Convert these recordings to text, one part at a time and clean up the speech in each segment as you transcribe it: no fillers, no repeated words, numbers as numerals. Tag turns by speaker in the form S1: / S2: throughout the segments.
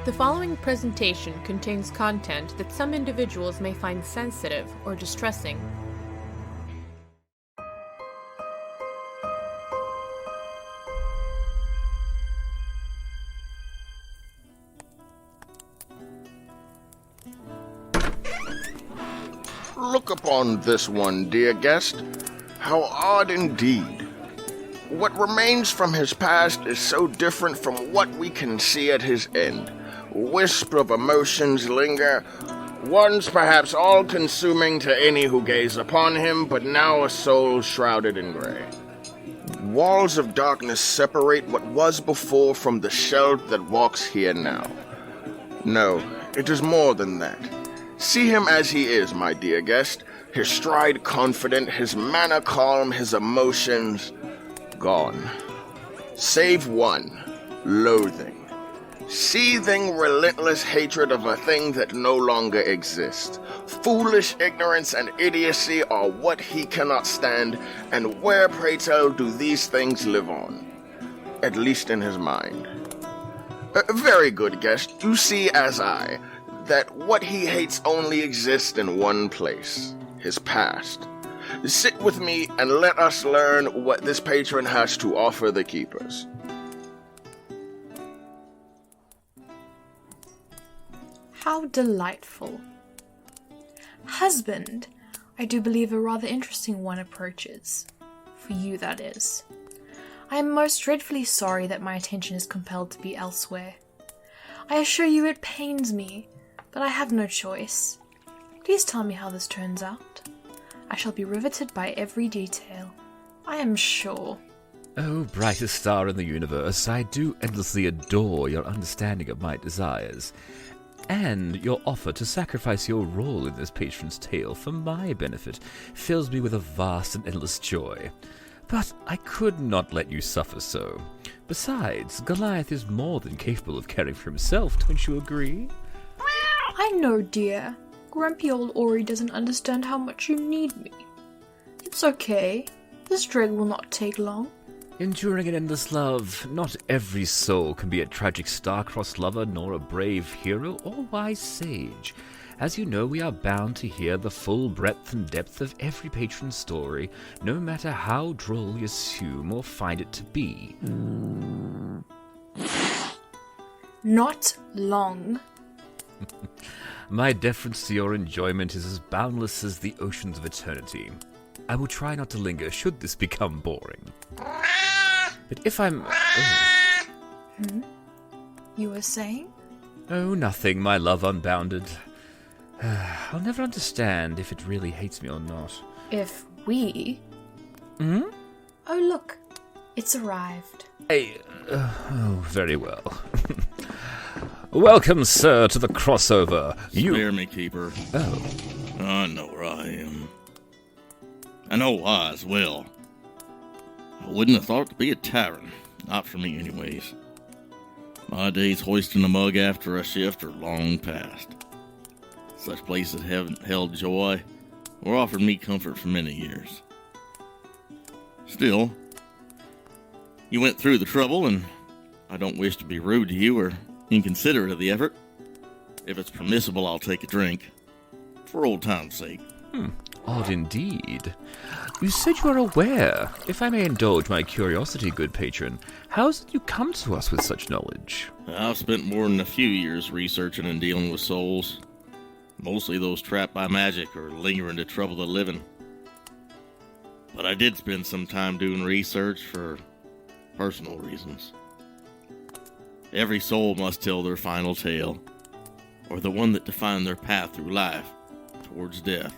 S1: The following presentation contains content that some individuals may find sensitive or distressing.
S2: Look upon this one, dear guest. How odd indeed. What remains from his past is so different from what we can see at his end. Wisps of emotions linger, once perhaps all-consuming to any who gaze upon him, but now a soul shrouded in gray. Walls of darkness separate what was before from the shell that walks here now. No, it is more than that. See him as he is, my dear guest, his stride confident, his manner calm, his emotions gone. Save one, loathing. Seething, relentless hatred of a thing that no longer exists. Foolish ignorance and idiocy are what he cannot stand, and where, pray tell, do these things live on? At least in his mind. Very good, guest. You see as I, that what he hates only exists in one place, his past. Sit with me and let us learn what this patron has to offer the keepers.
S3: How delightful. Husband, I do believe a rather interesting one approaches. For you, that is. I am most dreadfully sorry that my attention is compelled to be elsewhere. I assure you it pains me, but I have no choice. Please tell me how this turns out. I shall be riveted by every detail, I am sure.
S4: Oh, brightest star in the universe, I do endlessly adore your understanding of my desires, and your offer to sacrifice your role in this patron's tale for my benefit fills me with a vast and endless joy. But I could not let you suffer so. Besides, Goliath is more than capable of caring for himself, don't you agree?
S3: I know, dear. Grumpy old Ori doesn't understand how much you need me. It's okay. This drag will not take long.
S4: Enduring an endless love, not every soul can be a tragic star-crossed lover, nor a brave hero or wise sage. As you know, we are bound to hear the full breadth and depth of every patron's story, no matter how droll we assume or find it to be.
S3: Not long.
S4: My deference to your enjoyment is as boundless as the oceans of eternity. I will try not to linger should this become boring. But if I'm...
S3: You were saying?
S4: Oh, nothing, my love unbounded. I'll never understand if it really hates me or not.
S3: If we?
S4: Hmm?
S3: Oh, look. It's arrived.
S4: Oh, very well. Welcome, sir, to the crossover.
S5: Spare me, Keeper.
S4: Oh.
S5: I know where I am. I know why as well. I wouldn't have thought to be a tyrant. Not for me, anyways. My days hoisting a mug after a shift are long past. Such places haven't held joy or offered me comfort for many years. Still, you went through the trouble, and I don't wish to be rude to you or inconsiderate of the effort. If it's permissible, I'll take a drink. For old time's sake.
S4: Odd indeed. You said you are aware. If I may indulge my curiosity, good patron, how is it you come to us with such knowledge?
S5: I've spent more than a few years researching and dealing with souls. Mostly those trapped by magic or lingering to trouble the living. But I did spend some time doing research for personal reasons. Every soul must tell their final tale, or the one that defined their path through life, towards death,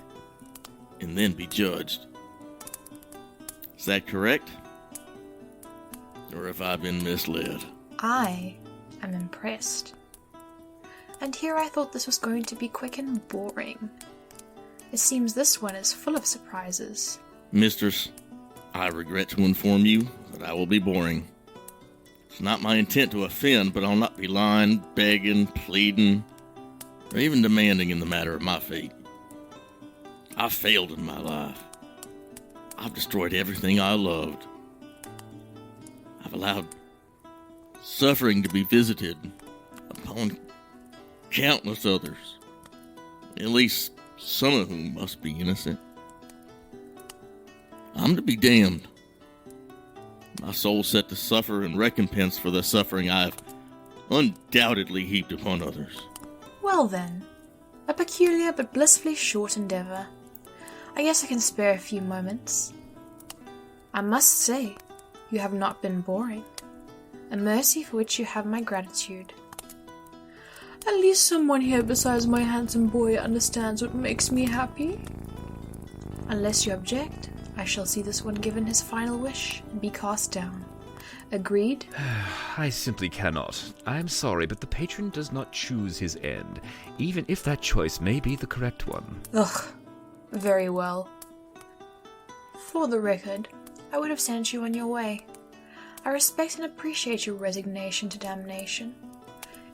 S5: and then be judged. Is that correct? Or have I been misled?
S3: I am impressed. And here I thought this was going to be quick and boring. It seems this one is full of surprises.
S5: Mistress, I regret to inform you that I will be boring. It's not my intent to offend, but I'll not be lying, begging, pleading, or even demanding in the matter of my fate. I've failed in my life. I've destroyed everything I loved. I've allowed suffering to be visited upon countless others, at least some of whom must be innocent. I'm to be damned. My soul set to suffer in recompense for the suffering I have undoubtedly heaped upon others.
S3: Well then, a peculiar but blissfully short endeavour. I guess I can spare a few moments. I must say, you have not been boring. A mercy for which you have my gratitude. At least someone here besides my handsome boy understands what makes me happy. Unless you object, I shall see this one given his final wish and be cast down. Agreed?
S4: I simply cannot. I am sorry, but the patron does not choose his end, even if that choice may be the correct one.
S3: Ugh. Very well. For the record, I would have sent you on your way. I respect and appreciate your resignation to damnation.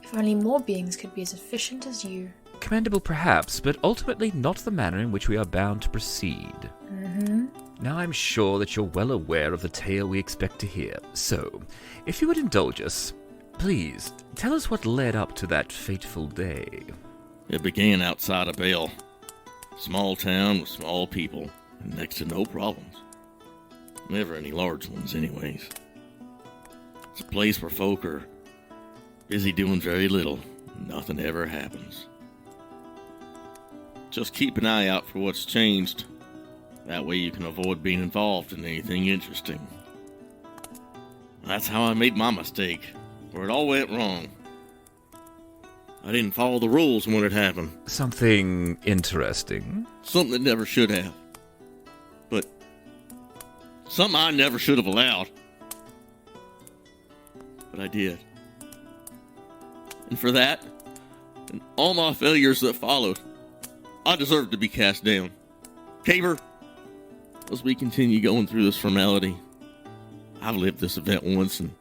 S3: If only more beings could be as efficient as you.
S4: Commendable perhaps, but ultimately not the manner in which we are bound to proceed. Now I'm sure that you're well aware of the tale we expect to hear, so, if you would indulge us, please, tell us what led up to that fateful day.
S5: It began outside of Bell. Small town with small people, and next to no problems. Never any large ones, anyways. It's a place where folk are busy doing very little. Nothing ever happens. Just keep an eye out for what's changed. That way you can avoid being involved in anything interesting. That's how I made my mistake, where it all went wrong. I didn't follow the rules when it happened.
S4: Something interesting?
S5: Something that never should have. But something I never should have allowed. But I did. And for that, and all my failures that followed, I deserve to be cast down. Caber, as we continue going through this formality, I've lived this event once, and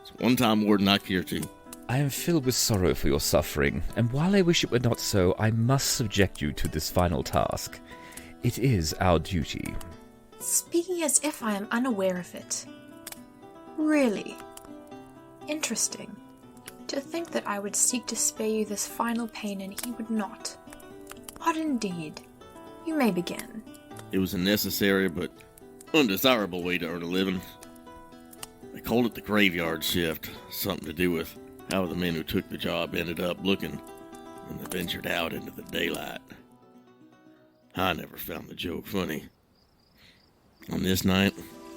S5: it's one time more than I care to.
S4: I am filled with sorrow for your suffering, and while I wish it were not so, I must subject you to this final task. It is our duty.
S3: Speaking as if I am unaware of it. Really? Interesting. To think that I would seek to spare you this final pain and he would not. Odd indeed. You may begin.
S5: It was a necessary but undesirable way to earn a living. They called it the graveyard shift, something to do with how the men who took the job ended up looking when they ventured out into the daylight. I never found the joke funny. On this night,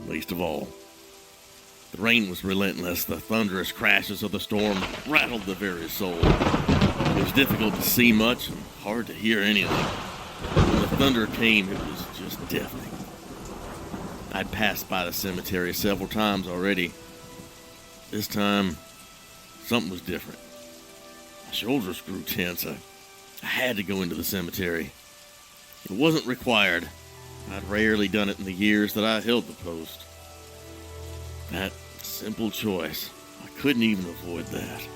S5: least of all. The rain was relentless. The thunderous crashes of the storm rattled the very soul. It was difficult to see much and hard to hear anything. When the thunder came, it was just deafening. I'd passed by the cemetery several times already. This time, something was different. My shoulders grew tense. I had to go into the cemetery. It wasn't required. I'd rarely done it in the years that I held the post. That simple choice, I couldn't even avoid that.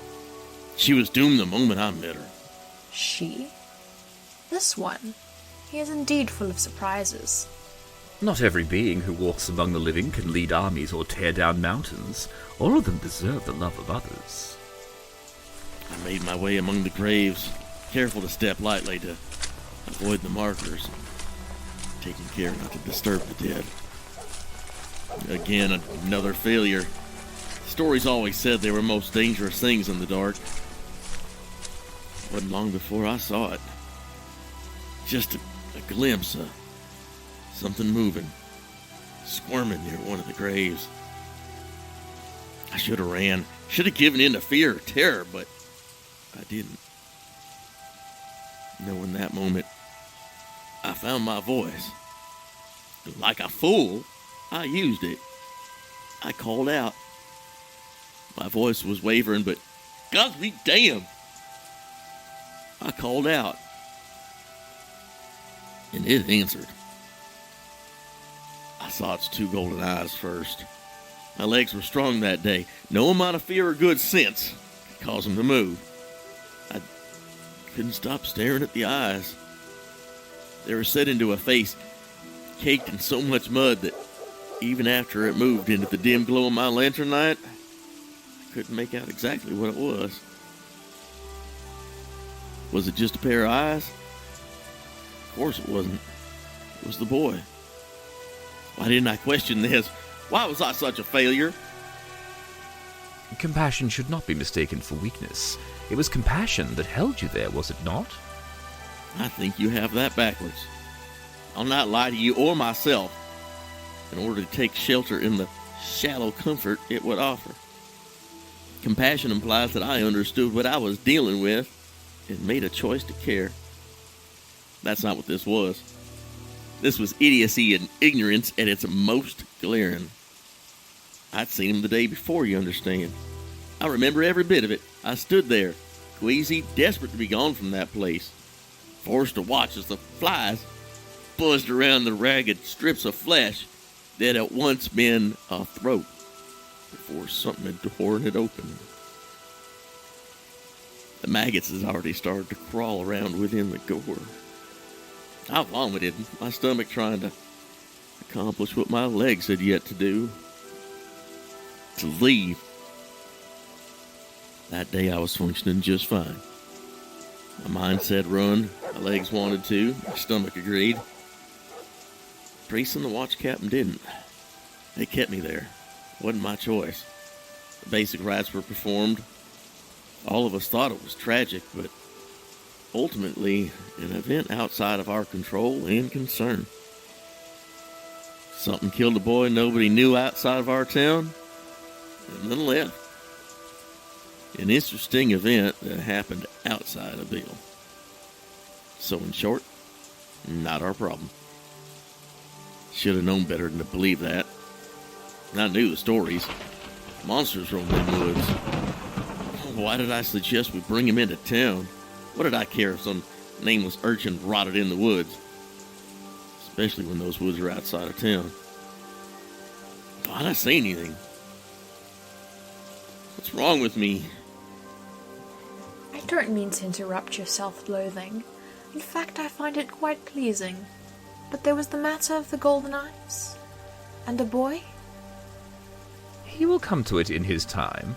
S5: She was doomed the moment I met her.
S3: She? This one. He is indeed full of surprises.
S4: Not every being who walks among the living can lead armies or tear down mountains. All of them deserve the love of others.
S5: I made my way among the graves, careful to step lightly to avoid the markers, taking care not to disturb the dead. Again, another failure. Stories always said they were most dangerous things in the dark. It wasn't long before I saw it. Just a glimpse of something moving, squirming near one of the graves. I should have ran, should have given in to fear or terror, but I didn't. In that moment, I found my voice. Like a fool, I used it. I called out. My voice was wavering, but God be damned, I called out. And it answered. I saw its two golden eyes first. My legs were strong that day. No amount of fear or good sense could cause them to move. I couldn't stop staring at the eyes. They were set into a face caked in so much mud that even after it moved into the dim glow of my lantern light, I couldn't make out exactly what it was. Was it just a pair of eyes? Of course it wasn't. It was the boy. Why didn't I question this? Why was I such a failure?
S4: Compassion should not be mistaken for weakness. It was compassion that held you there, was it not?
S5: I think you have that backwards. I'll not lie to you or myself in order to take shelter in the shallow comfort it would offer. Compassion implies that I understood what I was dealing with and made a choice to care. That's not what this was. This was idiocy and ignorance at its most glaring. I'd seen him the day before, you understand. I remember every bit of it. I stood there, queasy, desperate to be gone from that place, forced to watch as the flies buzzed around the ragged strips of flesh that had once been a throat before something had torn it open. The maggots had already started to crawl around within the gore. I vomited, my stomach trying to accomplish what my legs had yet to do. To leave. That day I was functioning just fine. My mind said run, my legs wanted to, my stomach agreed. Priest and the watch captain didn't. They kept me there. It wasn't my choice. The basic rites were performed. All of us thought it was tragic, but ultimately an event outside of our control and concern. Something killed a boy nobody knew outside of our town, and then left. An interesting event that happened outside of Bill. So in short, not our problem. Should have known better than to believe that. And I knew the stories. Monsters roam in the woods. Why did I suggest we bring him into town? What did I care if some nameless urchin rotted in the woods? Especially when those woods are outside of town. Why did I say anything? What's wrong with me?
S3: I don't mean to interrupt your self-loathing. In fact, I find it quite pleasing. But there was the matter of the golden eyes. And a boy?
S4: He will come to it in his time.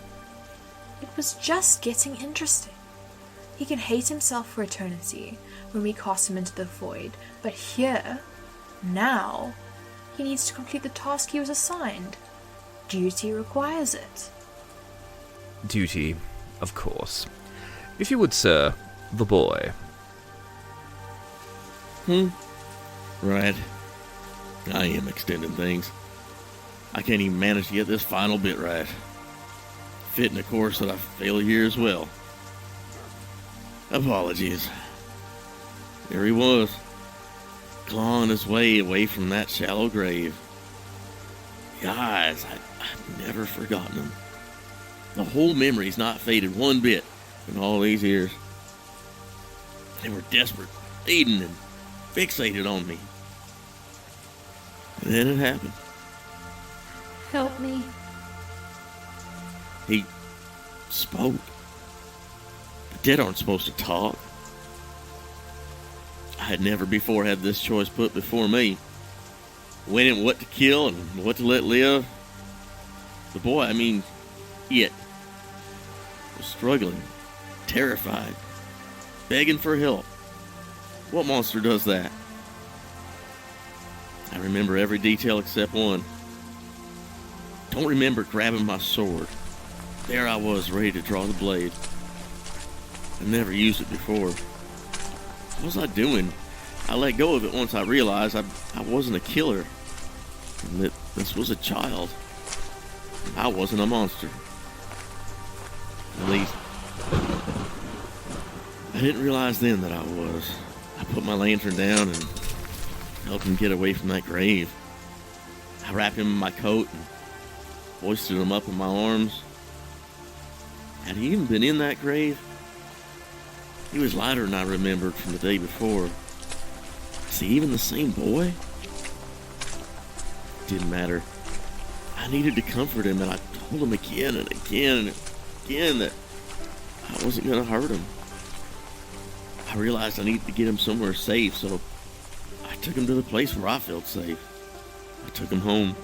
S3: It was just getting interesting. He can hate himself for eternity when we cast him into the void, but here, now, he needs to complete the task he was assigned. Duty requires it.
S4: Duty, of course. If you would, sir, the boy.
S5: Right. I am extending things. I can't even manage to get this final bit right. Fitting a course that I failed here as well. Apologies. There he was, clawing his way away from that shallow grave. The eyes, I've never forgotten them. The whole memory's not faded one bit in all these years. They were desperate, pleading, and fixated on me. And then it happened.
S3: Help me.
S5: He spoke. The dead aren't supposed to talk. I had never before had this choice put before me. When and what to kill and what to let live. The boy, it, was struggling, terrified, begging for help. What monster does that? I remember every detail except one. Don't remember grabbing my sword. There I was, ready to draw the blade. I never used it before. What was I doing? I let go of it once I realized I wasn't a killer. And that this was a child. I wasn't a monster. At least, I didn't realize then that I was. I put my lantern down and helped him get away from that grave. I wrapped him in my coat and hoisted him up in my arms. Had he even been in that grave? He was lighter than I remembered from the day before. Was he even the same boy? Didn't matter. I needed to comfort him, and I told him again and again and again that I wasn't going to hurt him. I realized I needed to get him somewhere safe, so I took him to the place where I felt safe. I took him home.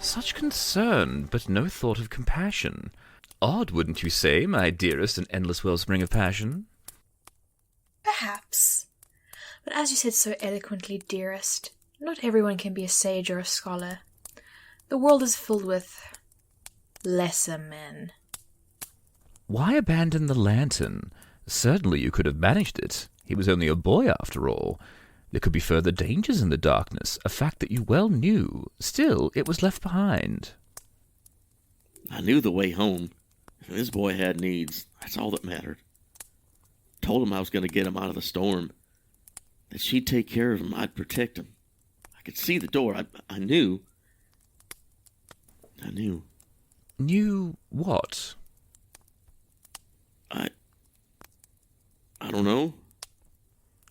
S4: Such concern, but no thought of compassion. Odd, wouldn't you say, my dearest and endless wellspring of passion?
S3: But as you said so eloquently, dearest, not everyone can be a sage or a scholar. The world is filled with lesser men.
S4: Why abandon the lantern? Certainly you could have managed it. He was only a boy after all. There could be further dangers in the darkness, a fact that you well knew. Still, it was left behind.
S5: I knew the way home. If this boy had needs, that's all that mattered. Told him I was going to get him out of the storm. That she'd take care of him, I'd protect him. I could see the door. I knew. I knew.
S4: Knew what?
S5: I don't know.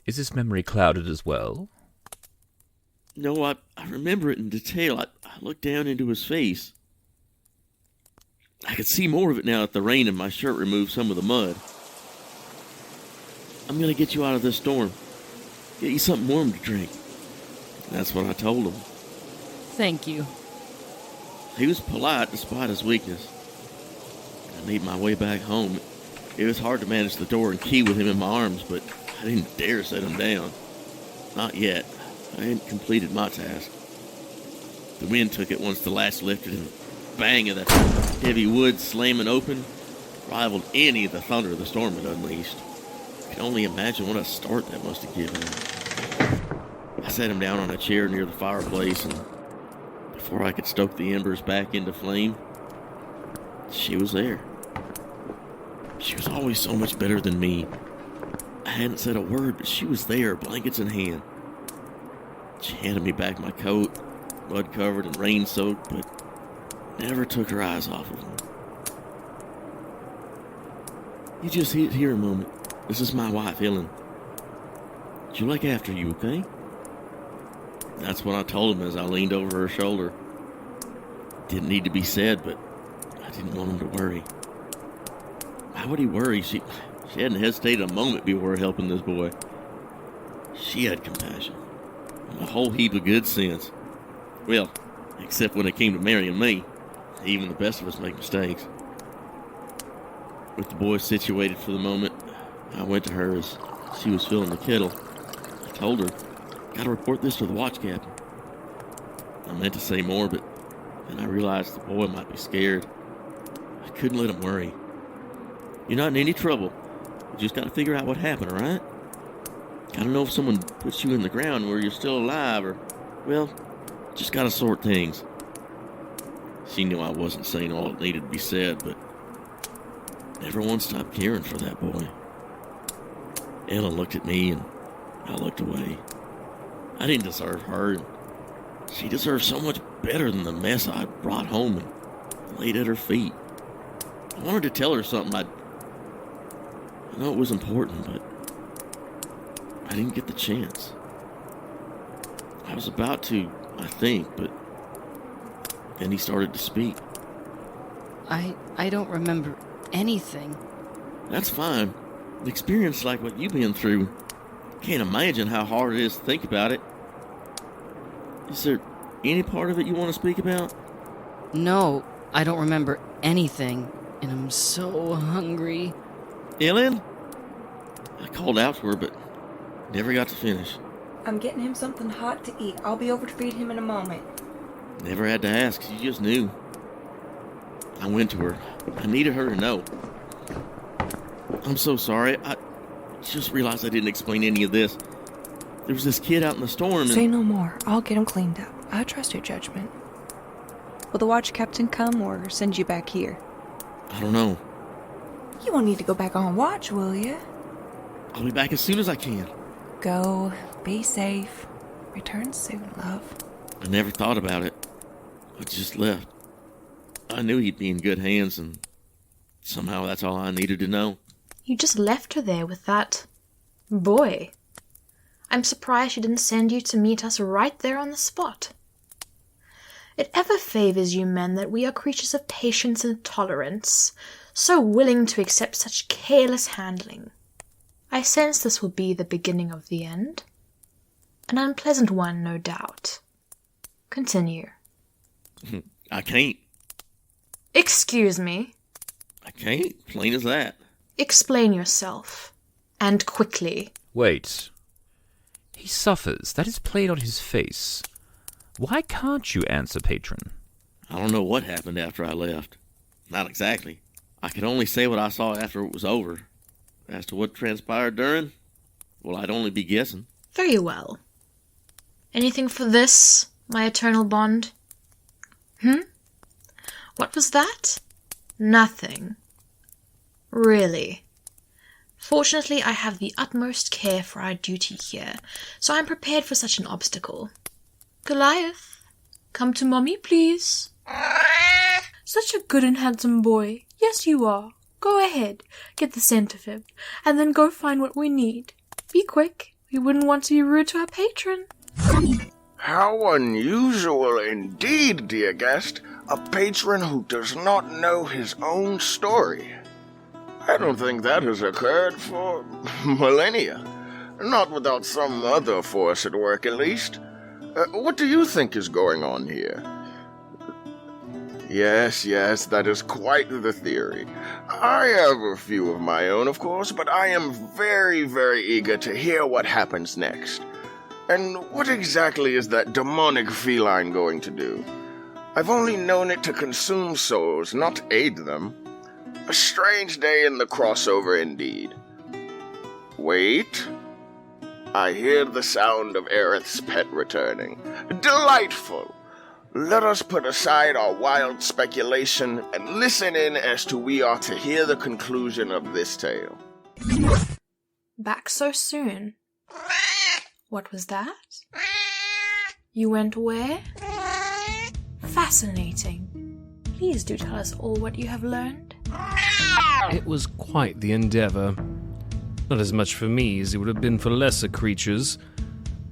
S4: Is this memory clouded as well?
S5: No, I remember it in detail. I looked down into his face. I could see more of it now that the rain in my shirt removed some of the mud. I'm going to get you out of this storm. Get you something warm to drink. That's what I told him.
S6: Thank you.
S5: He was polite despite his weakness. I made my way back home. It was hard to manage the door and key with him in my arms, but I didn't dare set him down. Not yet. I hadn't completed my task. The wind took it once the latch lifted, and the bang of the heavy wood slamming open rivaled any of the thunder the storm had unleashed. I can only imagine what a start that must have given him. I sat him down on a chair near the fireplace, and before I could stoke the embers back into flame, she was there. She was always so much better than me. I hadn't said a word, but she was there, blankets in hand. She handed me back my coat, mud-covered and rain-soaked, but never took her eyes off of me. You just sit here a moment. This is my wife, Ellen. She'll look after you, okay? That's what I told him as I leaned over her shoulder. Didn't need to be said, but I didn't want him to worry. Why would he worry? She hadn't hesitated a moment before helping this boy. She had compassion. And a whole heap of good sense. Well, except when it came to marrying me. Even the best of us make mistakes. With the boy situated for the moment, I went to her as she was filling the kettle. I told her, "Gotta report this to the watch captain." I meant to say more, but then I realized the boy might be scared. I couldn't let him worry. You're not in any trouble. You just gotta figure out what happened, alright? Gotta know if someone puts you in the ground where you're still alive, or, well, just gotta sort things. She knew I wasn't saying all that needed to be said, but never once stopped caring for that boy. Ella looked at me, and I looked away. I didn't deserve her, and she deserved so much better than the mess I brought home and laid at her feet. I wanted to tell her something. I know it was important, but I didn't get the chance. I was about to, I think, but then he started to speak.
S6: I don't remember anything.
S5: That's fine. An experience like what you've been through, can't imagine how hard it is to think about it. Is there any part of it you want to speak about?
S6: No, I don't remember anything, and I'm so hungry.
S5: Ellen? I called out to her, but never got to finish.
S7: I'm getting him something hot to eat. I'll be over to feed him in a moment.
S5: Never had to ask, she just knew. I went to her. I needed her to know. I'm so sorry. I just realized I didn't explain any of this. There was this kid out in the storm and...
S7: Say no more. I'll get him cleaned up. I trust your judgment.
S8: Will the watch captain come or send you back here?
S5: I don't know.
S7: You won't need to go back on watch, will you?
S5: I'll be back as soon as I can.
S7: Go. Be safe. Return soon, love.
S5: I never thought about it. I just left. I knew he'd be in good hands, and somehow that's all I needed to know.
S3: You just left her there with that boy. I'm surprised she didn't send you to meet us right there on the spot. It ever favors you men that we are creatures of patience and tolerance, so willing to accept such careless handling. I sense this will be the beginning of the end. An unpleasant one, no doubt. Continue.
S5: I can't.
S3: Excuse me.
S5: I can't. Plain as that.
S3: Explain yourself. And quickly.
S4: Wait. He suffers. That is plain on his face. Why can't you answer, patron?
S5: I don't know what happened after I left. Not exactly. I can only say what I saw after it was over. As to what transpired during, well, I'd only be guessing.
S3: Very well. Anything for this, my eternal bond? What was that? Nothing. Really. Fortunately, I have the utmost care for our duty here, so I am prepared for such an obstacle. Goliath, come to Mommy, please. Such a good and handsome boy. Yes, you are. Go ahead, get the centifib, and then go find what we need. Be quick. We wouldn't want to be rude to our patron.
S2: How unusual indeed, dear guest. A patron who does not know his own story. I don't think that has occurred for millennia. Not without some other force at work, at least. What do you think is going on here? Yes, that is quite the theory. I have a few of my own, of course, but I am very, very eager to hear what happens next. And what exactly is that demonic feline going to do? I've only known it to consume souls, not aid them. A strange day in the crossover indeed. Wait. I hear the sound of Aerith's pet returning. Delightful! Let us put aside our wild speculation and listen in as to we are to hear the conclusion of this tale.
S3: Back so soon? What was that? You went where? Fascinating. Please do tell us all what you have learned.
S9: It was quite the endeavor. Not as much for me as it would have been for lesser creatures.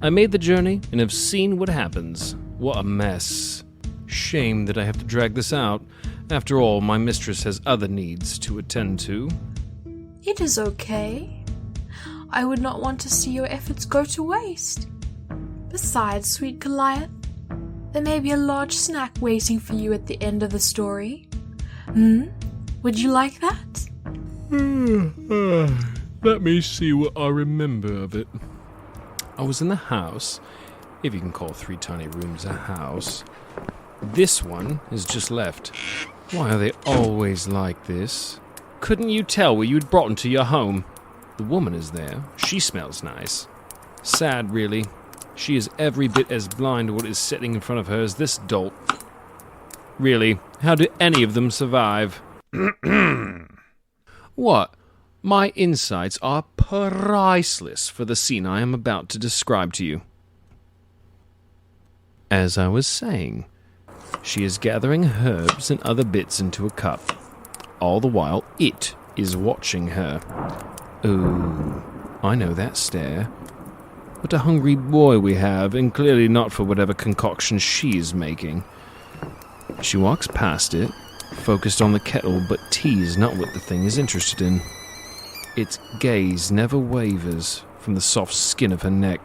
S9: I made the journey and have seen what happens. What a mess. Shame that I have to drag this out. After all, my mistress has other needs to attend to.
S3: It is okay. I would not want to see your efforts go to waste. Besides, sweet Goliath, there may be a large snack waiting for you at the end of the story. Would you like that?
S9: Let me see what I remember of it. I was in the house, if you can call 3 tiny rooms a house. This one is just left. Why are they always like this? Couldn't you tell where you'd brought into your home? The woman is there. She smells nice. Sad, really. She is every bit as blind to what is sitting in front of her as this dolt. Really, how do any of them survive? What? My insights are priceless for the scene I am about to describe to you. As I was saying, she is gathering herbs and other bits into a cup. All the while, it is watching her. Ooh, I know that stare. What a hungry boy we have, and clearly not for whatever concoction she is making. She walks past it, focused on the kettle, but tea is not what the thing is interested in. Its gaze never wavers from the soft skin of her neck.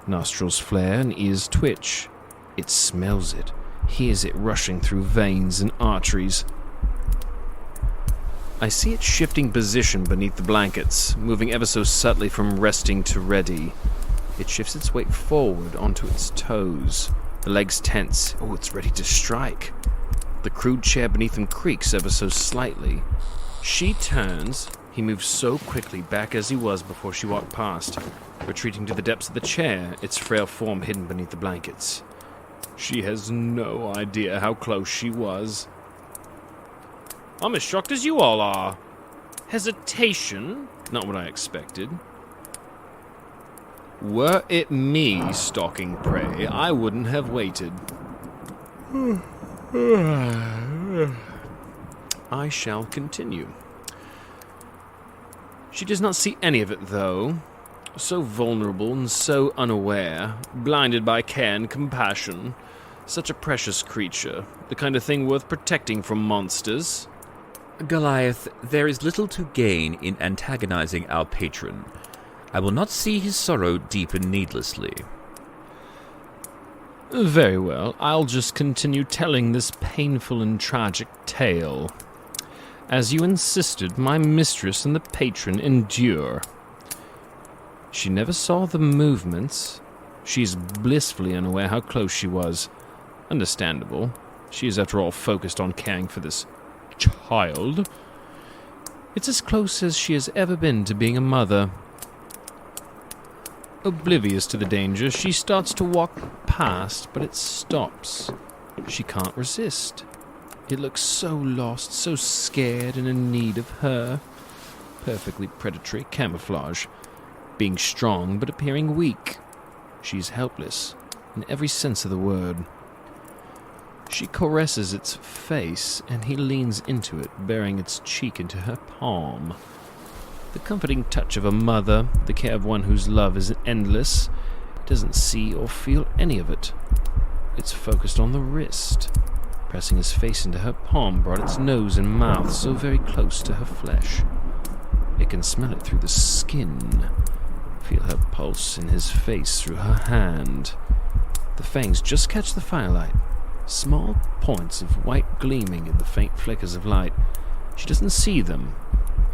S9: Nostrils flare and ears twitch. It smells it, hears it rushing through veins and arteries. I see it shifting position beneath the blankets, moving ever so subtly from resting to ready. It shifts its weight forward onto its toes. The legs tense. Oh, it's ready to strike. The crude chair beneath him creaks ever so slightly. She turns. He moves so quickly back as he was before she walked past, retreating to the depths of the chair, its frail form hidden beneath the blankets. She has no idea how close she was. I'm as shocked as you all are. Hesitation? Not what I expected. Were it me stalking prey, I wouldn't have waited. I shall continue. She does not see any of it, though. So vulnerable and so unaware, blinded by care and compassion. Such a precious creature, the kind of thing worth protecting from monsters.
S4: Goliath, there is little to gain in antagonizing our patron. I will not see his sorrow deepen needlessly.
S9: Very well, I'll just continue telling this painful and tragic tale. As you insisted, my mistress and the patron endure. She never saw the movements. She's blissfully unaware how close she was. Understandable. She is, after all, focused on caring for this child. It's as close as she has ever been to being a mother. Oblivious to the danger, she starts to walk past, but it stops. She can't resist. It looks so lost, so scared and in need of her. Perfectly predatory camouflage. Being strong, but appearing weak. She's helpless, in every sense of the word. She caresses its face, and he leans into it, bearing its cheek into her palm. The comforting touch of a mother, the care of one whose love is endless, doesn't see or feel any of it. It's focused on the wrist. Pressing his face into her palm brought its nose and mouth so very close to her flesh. It can smell it through the skin. Feel her pulse in his face through her hand. The fangs just catch the firelight. Small points of white gleaming in the faint flickers of light. She doesn't see them.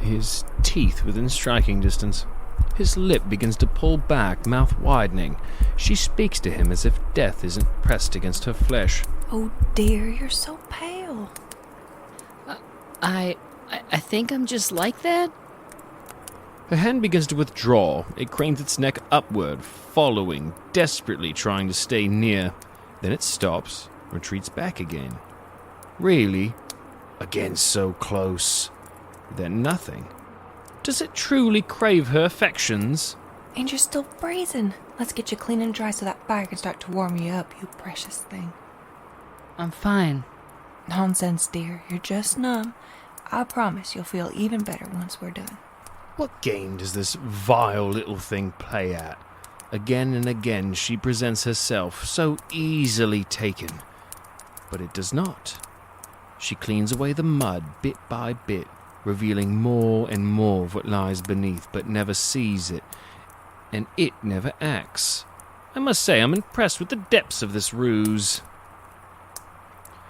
S9: His teeth within striking distance. His lip begins to pull back, mouth widening. She speaks to him as if death isn't pressed against her flesh.
S7: Oh dear, you're so pale.
S6: I think I'm just like that?
S9: Her hand begins to withdraw. It cranes its neck upward, following, desperately trying to stay near. Then it stops, retreats back again. Really? Again so close. Then nothing. Does it truly crave her affections?
S7: And you're still brazen. Let's get you clean and dry so that fire can start to warm you up, you precious thing.
S6: I'm fine.
S7: Nonsense, dear. You're just numb. I promise you'll feel even better once we're done.
S9: What game does this vile little thing play at? Again and again she presents herself, so easily taken. But it does not. She cleans away the mud bit by bit, revealing more and more of what lies beneath, but never sees it. And it never acts. I must say I'm impressed with the depths of this ruse.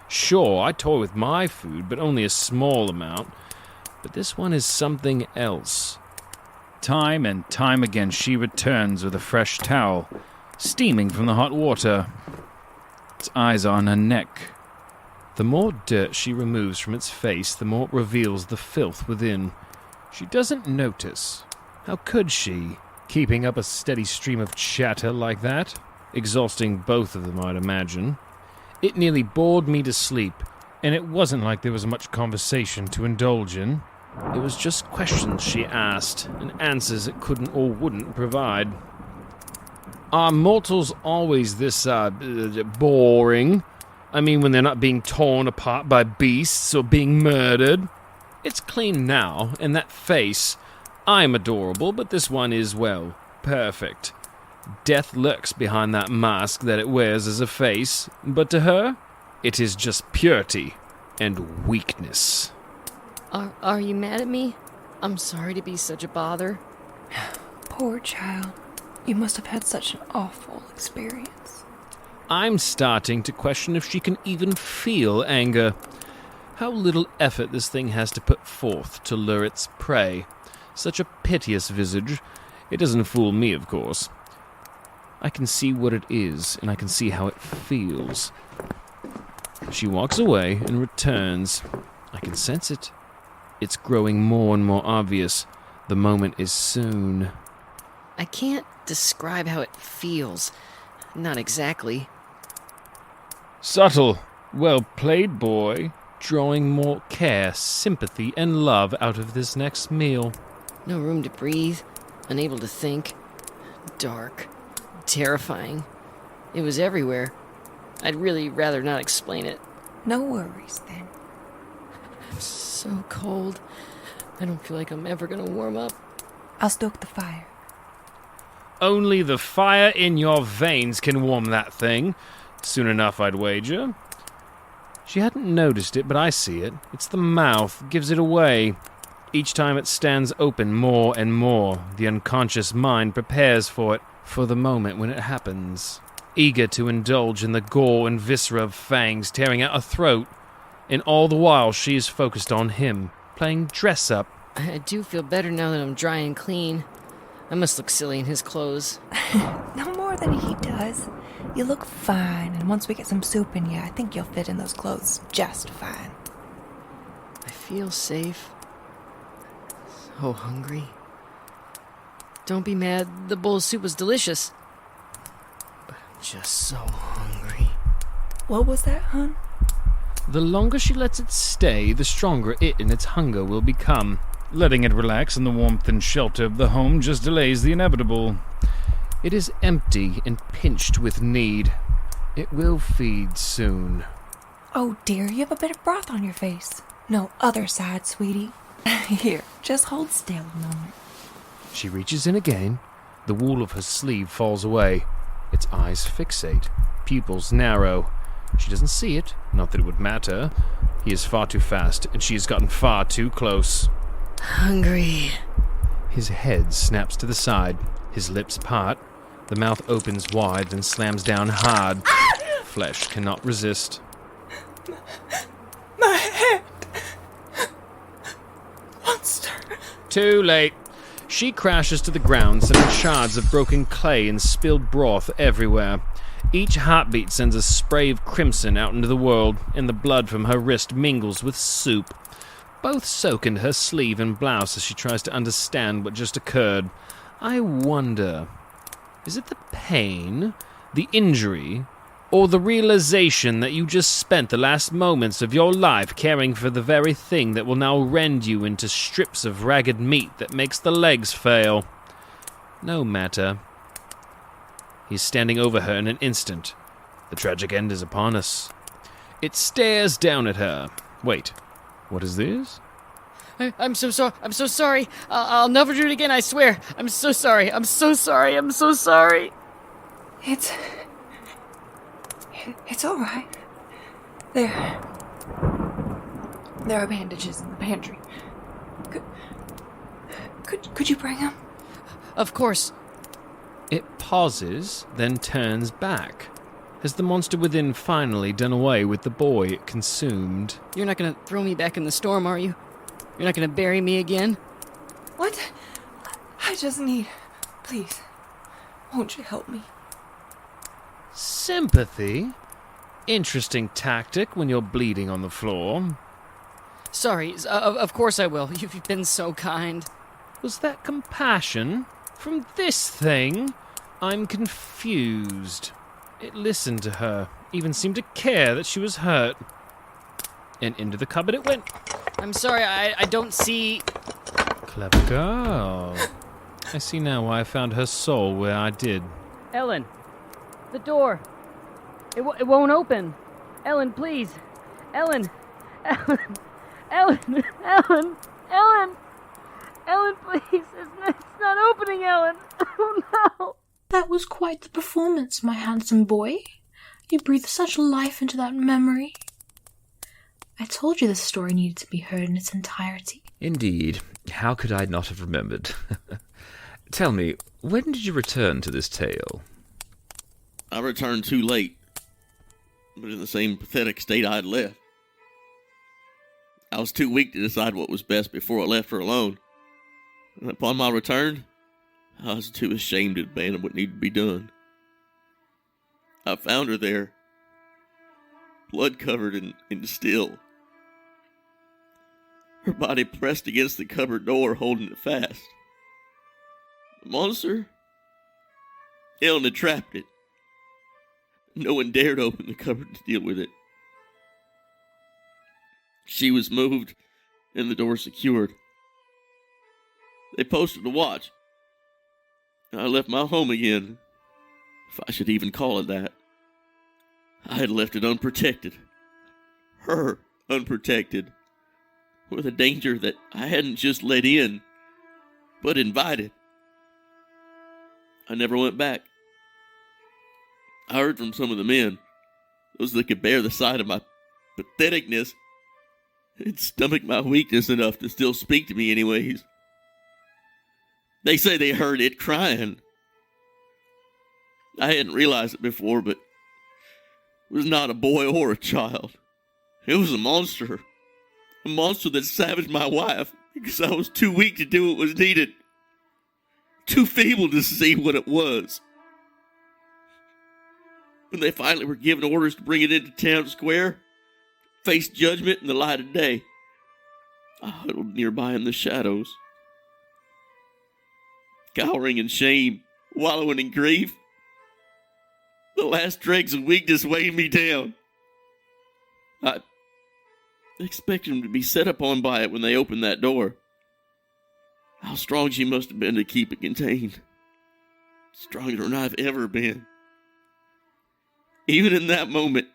S9: Sure, I toy with my food, but only a small amount. But this one is something else.
S10: Time and time again she returns with a fresh towel, steaming from the hot water. Its eyes are on her neck.
S9: The more dirt she removes from its face, the more it reveals the filth within. She doesn't notice. How could she, keeping up a steady stream of chatter like that? Exhausting both of them, I'd imagine. It nearly bored me to sleep, and it wasn't like there was much conversation to indulge in. It was just questions she asked, and answers it couldn't or wouldn't provide. Are mortals always this, boring? I mean, when they're not being torn apart by beasts or being murdered? It's clean now, and that face. I'm adorable, but this one is, well, perfect. Death lurks behind that mask that it wears as a face, but to her, it is just purity and weakness.
S6: Are you mad at me? I'm sorry to be such a bother.
S7: Poor child. You must have had such an awful experience.
S9: I'm starting to question if she can even feel anger. How little effort this thing has to put forth to lure its prey. Such a piteous visage. It doesn't fool me, of course. I can see what it is, and I can see how it feels. She walks away and returns. I can sense it. It's growing more and more obvious. The moment is soon.
S6: I can't describe how it feels. Not exactly.
S9: Subtle. Well played, boy. Drawing more care, sympathy, and love out of this next meal.
S6: No room to breathe. Unable to think. Dark. Terrifying. It was everywhere. I'd really rather not explain it.
S7: No worries, then.
S6: So cold. I don't feel like I'm ever gonna warm up.
S7: I'll stoke the fire.
S9: Only the fire in your veins can warm that thing. Soon enough, I'd wager. She hadn't noticed it, but I see it. It's the mouth, gives it away. Each time it stands open more and more, the unconscious mind prepares for it, for the moment when it happens. Eager to indulge in the gore and viscera of fangs tearing at her throat. And all the while she is focused on him, playing dress-up.
S6: I do feel better now that I'm dry and clean. I must look silly in his clothes.
S7: No more than he does. You look fine, and once we get some soup in you, I think you'll fit in those clothes just fine.
S6: I feel safe. So hungry. Don't be mad, the bowl of soup was delicious. But I'm just so hungry.
S7: What was that, hon?
S10: The longer she lets it stay, the stronger it and its hunger will become. Letting it relax in the warmth and shelter of the home just delays the inevitable. It is empty and pinched with need. It will feed soon.
S7: Oh dear, you have a bit of broth on your face. No, other side, sweetie. Here, just hold still a moment.
S9: She reaches in again. The wool of her sleeve falls away. Its eyes fixate. Pupils narrow. She doesn't see it, not that it would matter. He is far too fast, and she has gotten far too close.
S6: Hungry.
S9: His head snaps to the side. His lips part. The mouth opens wide, then slams down hard. Flesh cannot resist.
S7: My head! Monster!
S9: Too late. She crashes to the ground, sending shards of broken clay and spilled broth everywhere. Each heartbeat sends a spray of crimson out into the world, and the blood from her wrist mingles with soup. Both soak into her sleeve and blouse as she tries to understand what just occurred. I wonder, is it the pain, the injury, or the realization that you just spent the last moments of your life caring for the very thing that will now rend you into strips of ragged meat that makes the legs fail? No matter. He's standing over her in an instant. The tragic end is upon us. It stares down at her. Wait, what is this?
S6: I'm so sorry. I'm so sorry. I'll never do it again, I swear. I'm so sorry. I'm so sorry. I'm so sorry.
S7: It's all right. There are bandages in the pantry. Could you bring them?
S6: Of course.
S9: It pauses, then turns back. Has the monster within finally done away with the boy it consumed?
S6: You're not gonna throw me back in the storm, are you? You're not gonna bury me again?
S7: What? I just need... Please, won't you help me?
S9: Sympathy? Interesting tactic when you're bleeding on the floor.
S6: Sorry, of course I will. You've been so kind.
S9: Was that compassion? From this thing? I'm confused. It listened to her, even seemed to care that she was hurt. And into the cupboard it went.
S6: I'm sorry, I don't see...
S9: Clever girl. I see now why I found her soul where I did.
S6: Ellen, the door. It won't open. Ellen, please. Ellen. Ellen, please. It's not opening, Ellen. Oh, no.
S3: That was quite the performance, my handsome boy. You breathed such life into that memory. I told you the story needed to be heard in its entirety.
S4: Indeed. How could I not have remembered? Tell me, when did you return to this tale?
S5: I returned too late, but in the same pathetic state I had left. I was too weak to decide what was best before I left her alone. And upon my return, I was too ashamed to abandon what needed to be done. I found her there, blood-covered and still. Her body pressed against the cupboard door, holding it fast. The monster? Ellen had trapped it. No one dared open the cupboard to deal with it. She was moved and the door secured. They posted a watch. I left my home again, if I should even call it that. I had left it unprotected. Her unprotected. With a danger that I hadn't just let in, but invited. I never went back. I heard from some of the men, those that could bear the sight of my patheticness, and stomach my weakness enough to still speak to me anyways. They say they heard it crying. I hadn't realized it before, but it was not a boy or a child. It was a monster. A monster that savaged my wife because I was too weak to do what was needed. too feeble to see what it was. When they finally were given orders to bring it into town square, face judgment in the light of day, I huddled nearby in the shadows. Cowering in shame, wallowing in grief, the last dregs of weakness weighing me down. I expected him to be set upon by it when they opened that door. How strong she must have been to keep it contained. Stronger than I've ever been. Even in that moment,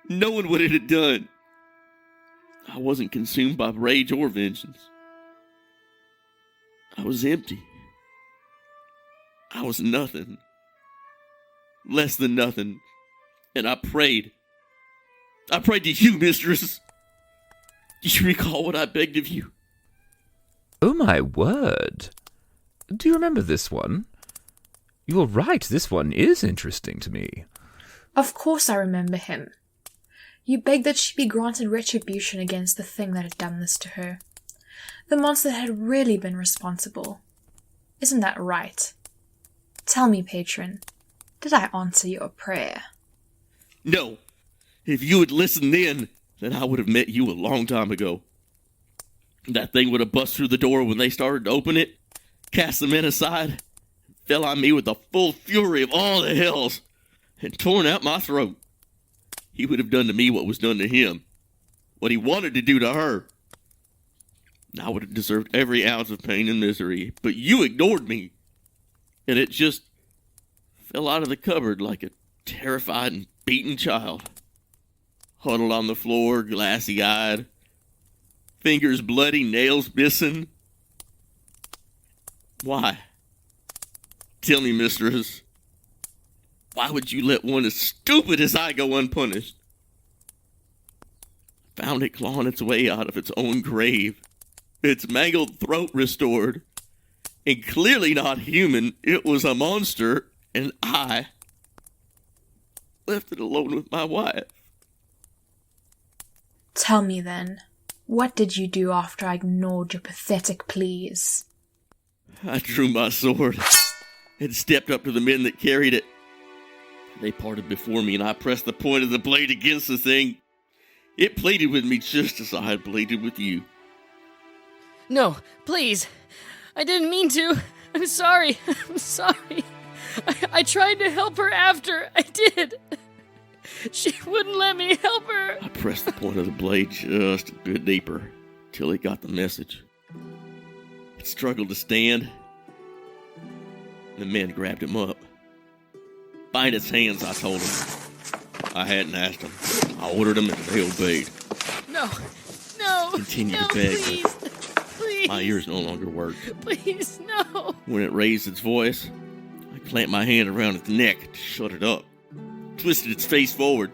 S5: knowing what it had done, I wasn't consumed by rage or vengeance. I was empty. I was nothing. Less than nothing. And I prayed. I prayed to you, mistress. Do you recall what I begged of you?
S4: Oh my word. Do you remember this one? You're right, this one is interesting to me.
S3: Of course I remember him. You begged that she be granted retribution against the thing that had done this to her. The monster that had really been responsible. Isn't that right? Tell me, patron, did I answer your prayer?
S5: No. If you had listened then I would have met you a long time ago. That thing would have bust through the door when they started to open it, cast the men aside, fell on me with the full fury of all the hells, and torn out my throat. He would have done to me what was done to him, what he wanted to do to her. I would have deserved every ounce of pain and misery, but you ignored me, and it just fell out of the cupboard like a terrified and beaten child. Huddled on the floor, glassy-eyed, fingers bloody, nails missing. Why? Tell me, mistress. Why would you let one as stupid as I go unpunished? Found it clawing its way out of its own grave, its mangled throat restored, and clearly not human. It was a monster, and I left it alone with my wife.
S3: Tell me then, what did you do after I ignored your pathetic pleas?
S5: I drew my sword and stepped up to the men that carried it. They parted before me, and I pressed the point of the blade against the thing. It pleaded with me just as I had pleaded with you.
S6: No, please. I didn't mean to. I'm sorry. I'm sorry. I tried to help her after. I did. She wouldn't let me help her.
S5: I pressed the point of the blade just a bit deeper till it got the message. It struggled to stand. The men grabbed him up. Bind its hands, I told them. I hadn't asked them. I ordered them and they obeyed.
S6: No.
S5: Continued
S6: No,
S5: to beg.
S6: please.
S5: My ears no longer worked.
S6: Please, no.
S5: When it raised its voice, I clamped my hand around its neck to shut it up. Twisted its face forward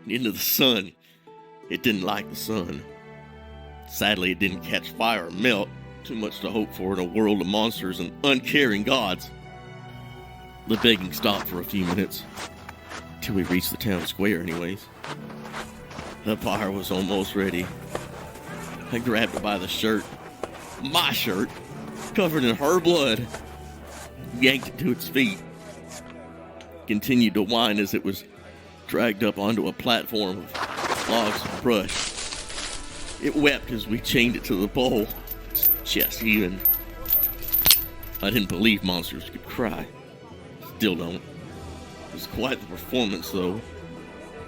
S5: and into the sun. It didn't like the sun. Sadly, it didn't catch fire or melt. Too much to hope for in a world of monsters and uncaring gods. The begging stopped for a few minutes. Till we reached the town square anyways. The fire was almost ready. I grabbed it by the shirt. My shirt. Covered in her blood. Yanked it to its feet. Continued to whine as it was dragged up onto a platform of logs and brush. It wept as we chained it to the pole, its chest heaving. I didn't believe monsters could cry. Still don't. It was quite the performance, though.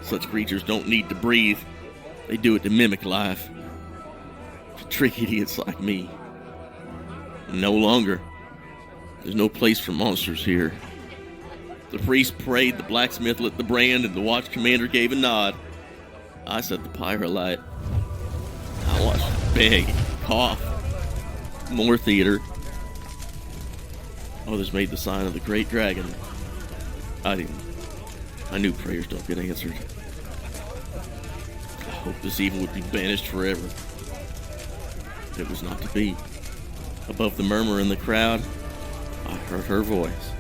S5: Such creatures don't need to breathe. They do it to mimic life. To trick idiots like me. And no longer. There's no place for monsters here. The priest prayed, the blacksmith lit the brand, and the watch commander gave a nod. I set the pyre alight. I watched her beg, cough. More theater. Others made the sign of the great dragon. I didn't. I knew prayers don't get answered. I hoped this evil would be banished forever. It was not to be. Above the murmur in the crowd, I heard her voice.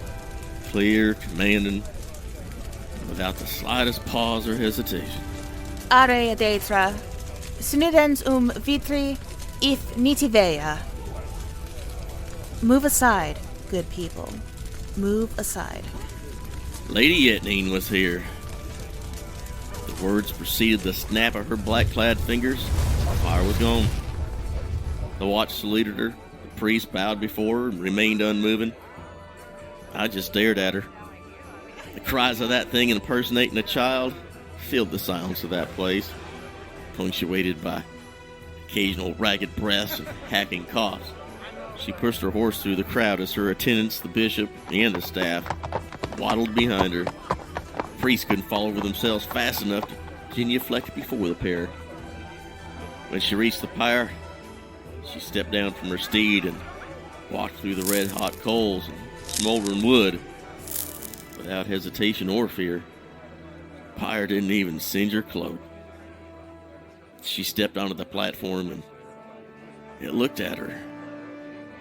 S5: Clear, commanding, without the slightest pause or hesitation.
S11: Are deitra, snidens vitri, if nitivea. Move aside. Good people, move aside.
S5: Lady Etnine was here. The words preceded the snap of her black-clad fingers. The fire was gone. The watch saluted her. The priest bowed before her and remained unmoving. I just stared at her. The cries of that thing impersonating a child filled the silence of that place, punctuated by occasional ragged breaths and hacking coughs. She pushed her horse through the crowd as her attendants, the bishop, and the staff waddled behind her. The priests couldn't fall over themselves fast enough to genuflect before the pair. When she reached the pyre, she stepped down from her steed and walked through the red-hot coals and smoldering wood without hesitation or fear. The pyre didn't even singe her cloak. She stepped onto the platform and it looked at her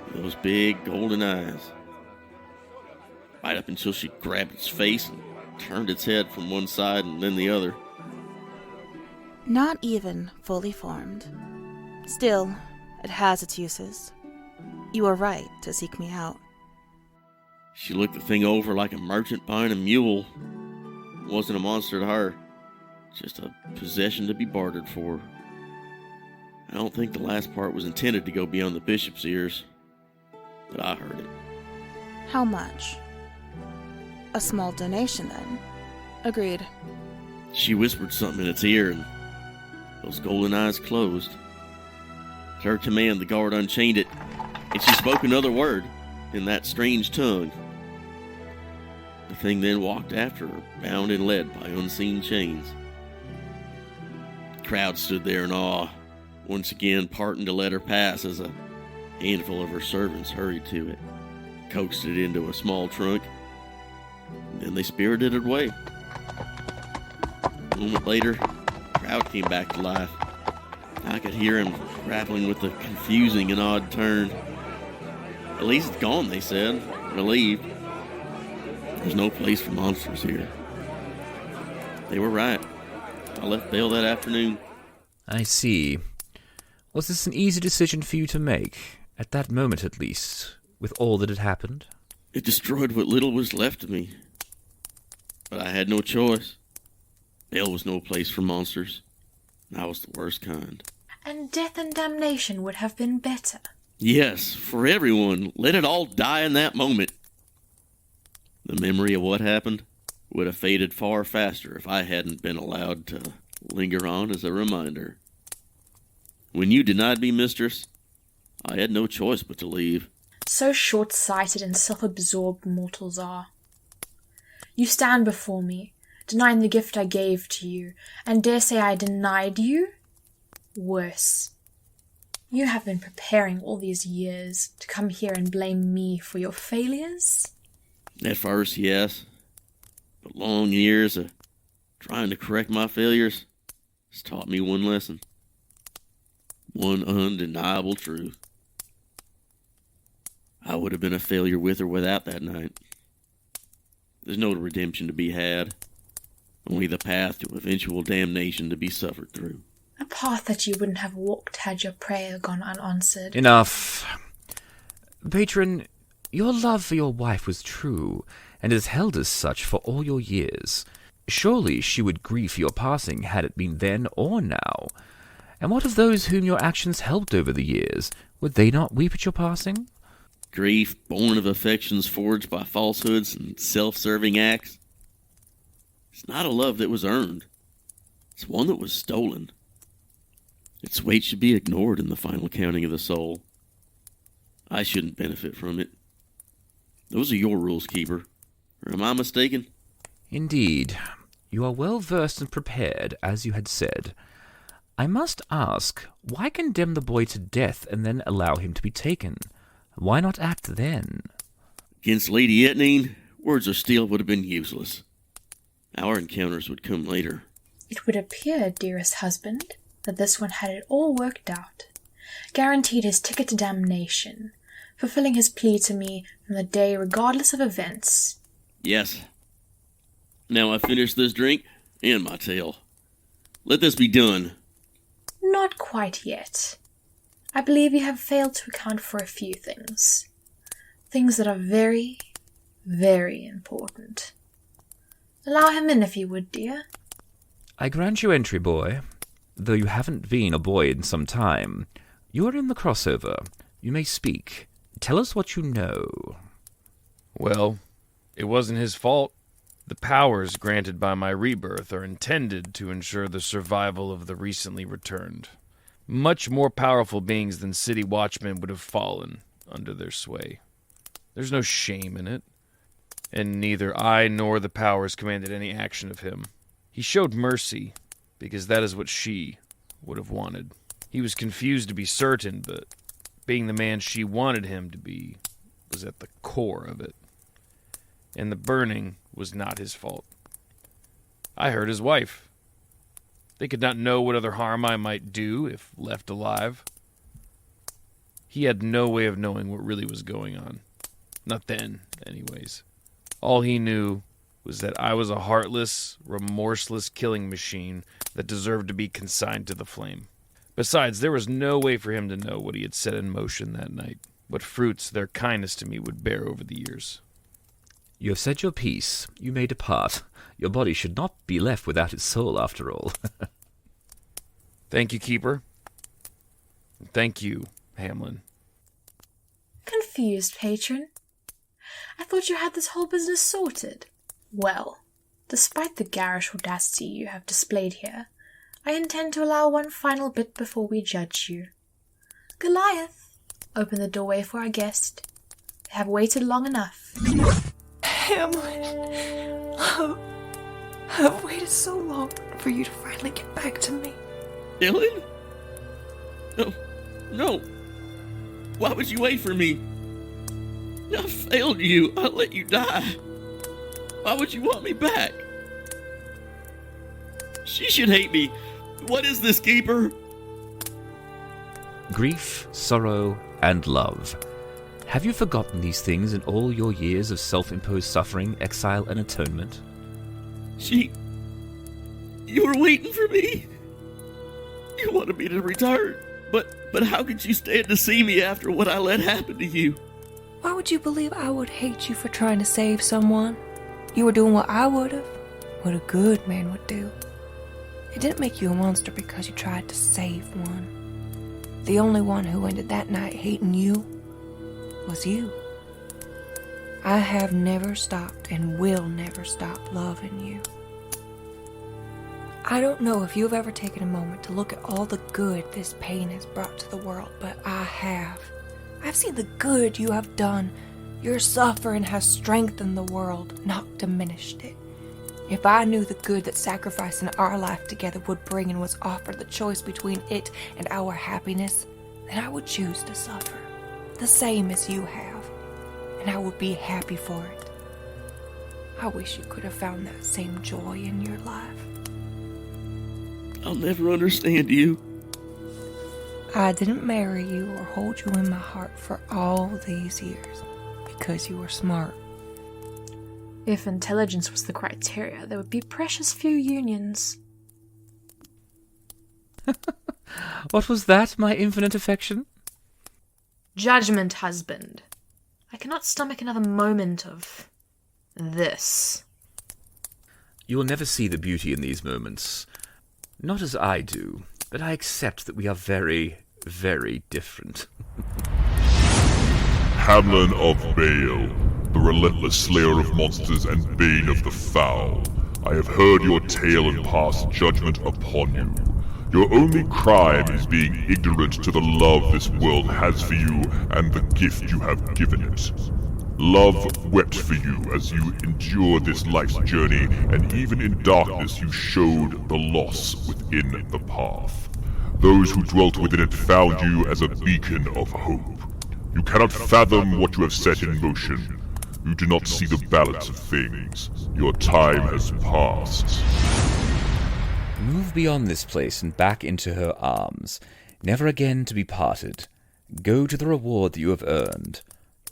S5: with those big golden eyes, right up until she grabbed its face and turned its head from one side and then the other.
S11: Not even fully formed. Still, it has its uses. You are right to seek me out.
S5: She looked the thing over like a merchant buying a mule. It wasn't a monster to her, just a possession to be bartered for. I don't think the last part was intended to go beyond the bishop's ears, but I heard it.
S11: How much? A small donation, then. Agreed.
S5: She whispered something in its ear, and those golden eyes closed. At her command, the guard unchained it, and she spoke another word in that strange tongue. The thing then walked after her, bound and led by unseen chains. The crowd stood there in awe, once again parting to let her pass as a handful of her servants hurried to it, coaxed it into a small trunk, and then they spirited it away. A moment later, the crowd came back to life. I could hear him grappling with the confusing and odd turn. At least it's gone, they said, relieved. There's no place for monsters here. They were right. I left Vale that afternoon.
S4: I see. Was this an easy decision for you to make, at that moment at least, with all that had happened?
S5: It destroyed what little was left of me. But I had no choice. Vale was no place for monsters. I was the worst kind.
S3: And death and damnation would have been better.
S5: Yes, for everyone. Let it all die in that moment. The memory of what happened would have faded far faster if I hadn't been allowed to linger on as a reminder. When you denied me, mistress, I had no choice but to leave.
S3: So short-sighted and self-absorbed mortals are. You stand before me, denying the gift I gave to you, and dare say I denied you? Worse. You have been preparing all these years to come here and blame me for your failures?
S5: At first, yes. But long years of trying to correct my failures has taught me one lesson. One undeniable truth. I would have been a failure with or without that night. There's no redemption to be had. Only the path to eventual damnation to be suffered through.
S3: A path that you wouldn't have walked had your prayer gone unanswered.
S4: Enough. Patron, your love for your wife was true, and has held as such for all your years. Surely she would grieve for your passing had it been then or now. And what of those whom your actions helped over the years? Would they not weep at your passing?
S5: Grief born of affections forged by falsehoods and self-serving acts. It's not a love that was earned. It's one that was stolen. Its weight should be ignored in the final counting of the soul. I shouldn't benefit from it. Those are your rules, Keeper. Or am I mistaken?
S4: Indeed. You are well versed and prepared, as you had said. I must ask, why condemn the boy to death and then allow him to be taken? Why not act then?
S5: Against Lady Etnine, words of steel would have been useless. Our encounters would come later.
S3: It would appear, dearest husband, that this one had it all worked out. Guaranteed his ticket to damnation, fulfilling his plea to me from the day regardless of events.
S5: Yes. Now I finish this drink and my tale. Let this be done.
S3: Not quite yet. I believe you have failed to account for a few things. Things that are very, very important. Allow him in if you would, dear.
S4: I grant you entry, boy. Though you haven't been a boy in some time, you are in the crossover. You may speak. Tell us what you know.
S10: Well, it wasn't his fault. The powers granted by my rebirth are intended to ensure the survival of the recently returned. Much more powerful beings than city watchmen would have fallen under their sway. There's no shame in it, and neither I nor the powers commanded any action of him. He showed mercy, because that is what she would have wanted. He was confused to be certain, but being the man she wanted him to be was at the core of it. And the burning was not his fault. I hurt his wife. They could not know what other harm I might do if left alive. He had no way of knowing what really was going on. Not then, anyways. All he knew was that I was a heartless, remorseless killing machine that deserved to be consigned to the flame. Besides, there was no way for him to know what he had set in motion that night, what fruits their kindness to me would bear over the years.
S4: You have said your piece. You may depart. Your body should not be left without its soul, after all.
S10: Thank you, Keeper. And thank you, Hamlin.
S3: Confused, patron. I thought you had this whole business sorted. Well, despite the garish audacity you have displayed here, I intend to allow one final bit before we judge you. Goliath, open the doorway for our guest. They have waited long enough.
S7: Hamlin, love, I've waited so long for you to finally get back to me.
S5: Dylan? No. Why would you wait for me? I failed you. I let you die. Why would you want me back? She should hate me. What is this, Keeper?
S4: Grief, sorrow, and love. Have you forgotten these things in all your years of self-imposed suffering, exile, and atonement?
S5: You were waiting for me? You wanted me to return, but how could you stand to see me after what I let happen to you?
S7: Why would you believe I would hate you for trying to save someone? You were doing what I would have, what a good man would do. It didn't make you a monster because you tried to save one. The only one who ended that night hating you was you. I have never stopped and will never stop loving you. I don't know if you've ever taken a moment to look at all the good this pain has brought to the world, but I have. I've seen the good you have done. Your suffering has strengthened the world, not diminished it. If I knew the good that sacrificing our life together would bring and was offered the choice between it and our happiness, then I would choose to suffer, the same as you have, and I would be happy for it. I wish you could have found that same joy in your life.
S5: I'll never understand you.
S7: I didn't marry you or hold you in my heart for all these years because you were smart.
S3: If intelligence was the criteria, there would be precious few unions.
S4: What was that, my infinite affection?
S3: Judgment, husband. I cannot stomach another moment of this.
S4: You will never see the beauty in these moments. Not as I do, but I accept that we are very, very different.
S12: Hamlin of Bale, the relentless slayer of monsters and bane of the foul, I have heard your tale and passed judgment upon you. Your only crime is being ignorant to the love this world has for you and the gift you have given it. Love wept for you as you endured this life's journey, and even in darkness you showed the loss within the path. Those who dwelt within it found you as a beacon of hope. You cannot fathom what you have set in motion. You do not see the balance of things. Your time has passed.
S4: Move beyond this place and back into her arms, never again to be parted. Go to the reward that you have earned.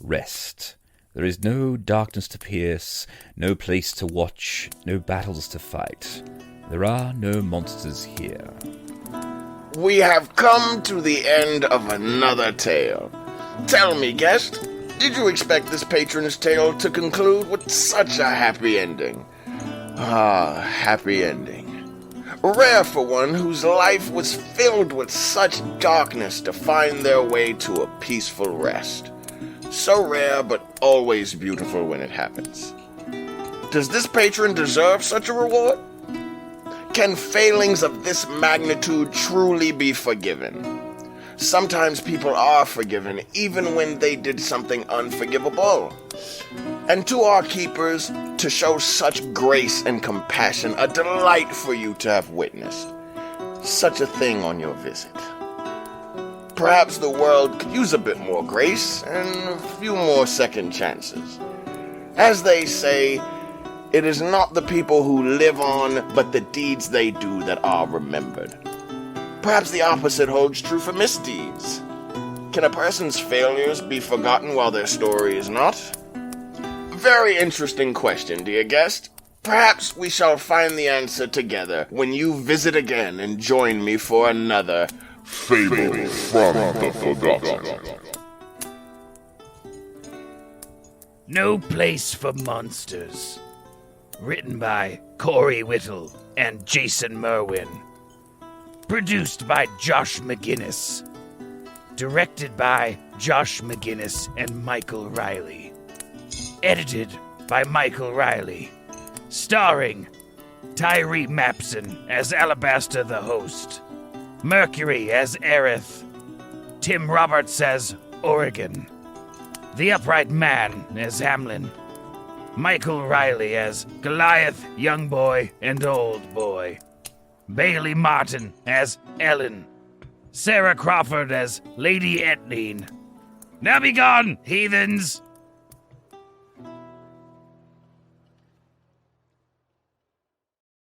S4: Rest. There is no darkness to pierce, no place to watch, no battles to fight. There are no monsters here.
S2: We have come to the end of another tale. Tell me, guest, Did you expect this patron's tale to conclude with such a happy ending? Ah, happy ending. Rare for one whose life was filled with such darkness to find their way to a peaceful rest. So rare, but always beautiful when it happens. Does this patron deserve such a reward? Can failings of this magnitude truly be forgiven? Sometimes people are forgiven even when they did something unforgivable. And to our keepers, to show such grace and compassion, a delight for you to have witnessed such a thing on your visit. Perhaps the world could use a bit more grace and a few more second chances. As they say, it is not the people who live on, but the deeds they do that are remembered. Perhaps the opposite holds true for misdeeds. Can a person's failures be forgotten while their story is not? Very interesting question, dear guest. Perhaps we shall find the answer together when you visit again and join me for another
S12: Fable from the Forgotten.
S10: No Place for Monsters. Written by Corey Whittle and Jason Merwin. Produced by Josh McGinnis. Directed by Josh McGinnis and Michael Riley. Edited by Michael Riley. Starring Tyree Mapson as Alabaster the Host. Mercury as Aerith. Tim Roberts as Oregon. The Upright Man as Hamlin. Michael Riley as Goliath, Young Boy, and Old Boy. Bailey Martin as Ellen. Sarah Crawford as Lady Etnine. Now be gone, heathens!